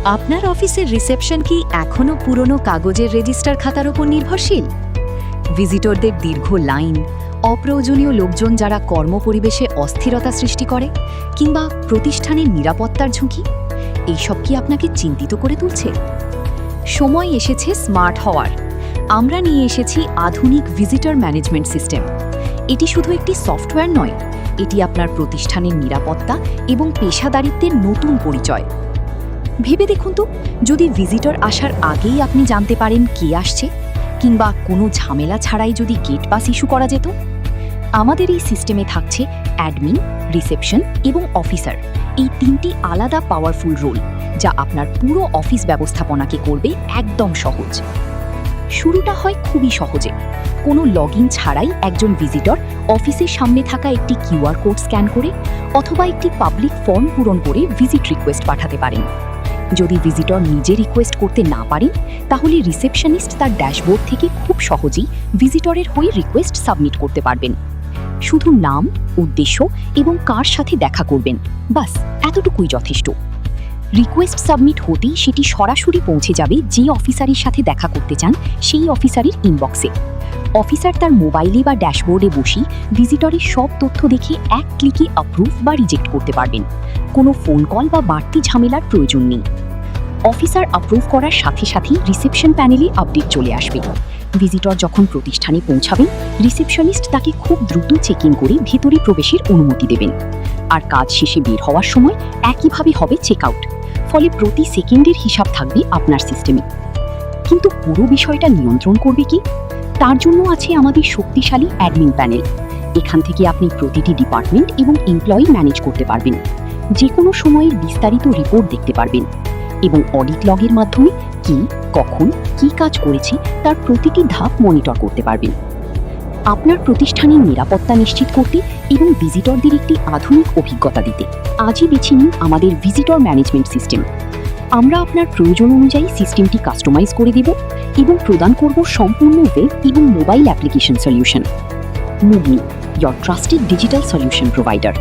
আপনার অফিসের রিসেপশন কি এখনও পুরনো কাগজের রেজিস্টার খাতার উপর নির্ভরশীল? ভিজিটরদের দীর্ঘ লাইন, অপ্রয়োজনীয় লোকজন যারা কর্মপরিবেশে অস্থিরতা সৃষ্টি করে, কিংবা প্রতিষ্ঠানের নিরাপত্তার ঝুঁকি, এইসব কি আপনাকে চিন্তিত করে তুলছে? সময় এসেছে স্মার্ট হওয়ার। আমরা নিয়ে এসেছি আধুনিক ভিজিটর ম্যানেজমেন্ট সিস্টেম। এটি শুধু একটি সফটওয়্যার নয়, এটি আপনার প্রতিষ্ঠানের নিরাপত্তা এবং পেশাদারিত্বের নতুন পরিচয়। ভেবে দেখুন তো, যদি ভিজিটর আসার আগেই আপনি জানতে পারেন কে আসছে, কিংবা কোনো ঝামেলা ছাড়াই যদি গেট পাস ইস্যু করা যেত। আমাদের এই সিস্টেমে থাকছে অ্যাডমিন, রিসেপশন এবং অফিসার, এই তিনটি আলাদা পাওয়ারফুল রোল, যা আপনার পুরো অফিস ব্যবস্থাপনাকে করবে একদম সহজ। শুরুটা হয় খুবই সহজে। কোনো লগইন ছাড়াই একজন ভিজিটর অফিসের সামনে থাকা একটি কিউআর কোড স্ক্যান করে অথবা একটি পাবলিক ফর্ম পূরণ করে ভিজিট রিকোয়েস্ট পাঠাতে পারেন। যদি ভিজিটর নিজে রিকোয়েস্ট করতে না পারেন, তাহলে রিসেপশনিস্ট তার ড্যাশবোর্ড থেকে খুব সহজেই ভিজিটরের হয়ে রিকোয়েস্ট সাবমিট করতে পারবেন। শুধু নাম, উদ্দেশ্য এবং কার সাথে দেখা করবেন, বাস এতটুকুই যথেষ্ট। রিকোয়েস্ট সাবমিট হতেই সেটি সরাসরি পৌঁছে যাবে যে অফিসারের সাথে দেখা করতে চান সেই অফিসারের ইনবক্সে। অফিসার তার মোবাইলে বা ড্যাশবোর্ডে বসেই ভিজিটরের সব তথ্য দেখে এক ক্লিকে অ্যাপ্রুভ বা রিজেক্ট করতে পারবেন। কোনো ফোন কল বা বাড়তি ঝামেলার প্রয়োজন নেই। অফিসার অ্যাপ্রুভ করার সাথে সাথেই রিসেপশন প্যানেলে আপডেট চলে আসবে। ভিজিটর যখন প্রতিষ্ঠানে পৌঁছাবেন, রিসেপশনিস্ট তাকে খুব দ্রুত চেক ইন করে ভেতরে প্রবেশের অনুমতি দেবেন। আর কাজ শেষে বের হওয়ার সময় একইভাবে হবে চেক আউট। ফলে প্রতি সেকেন্ডের হিসাব থাকবে আপনার সিস্টেমে। কিন্তু পুরো বিষয়টা নিয়ন্ত্রণ করবে কি? তার জন্য আছে আমাদের শক্তিশালী অ্যাডমিন প্যানেল। এখান থেকে আপনি প্রতিটি ডিপার্টমেন্ট এবং এমপ্লয়ি ম্যানেজ করতে পারবেন, যে কোনো সময়ের বিস্তারিত রিপোর্ট দেখতে পারবেন এবং অডিট লগের মাধ্যমে কি, কখন, কি কাজ করেছে তার প্রতিটি ধাপ মনিটর করতে পারবেন। আপনার প্রতিষ্ঠানের নিরাপত্তা নিশ্চিত করতে এবং ভিজিটরদের একটি আধুনিক অভিজ্ঞতা দিতে আজই বেছে নিন আমাদের ভিজিটর ম্যানেজমেন্ট সিস্টেম। আমরা আপনার প্রয়োজন অনুযায়ী সিস্টেমটি কাস্টমাইজ করে দেব এবং প্রদান করব সম্পূর্ণ ওয়েব এবং mobile application solution. Mugni, your trusted digital solution provider.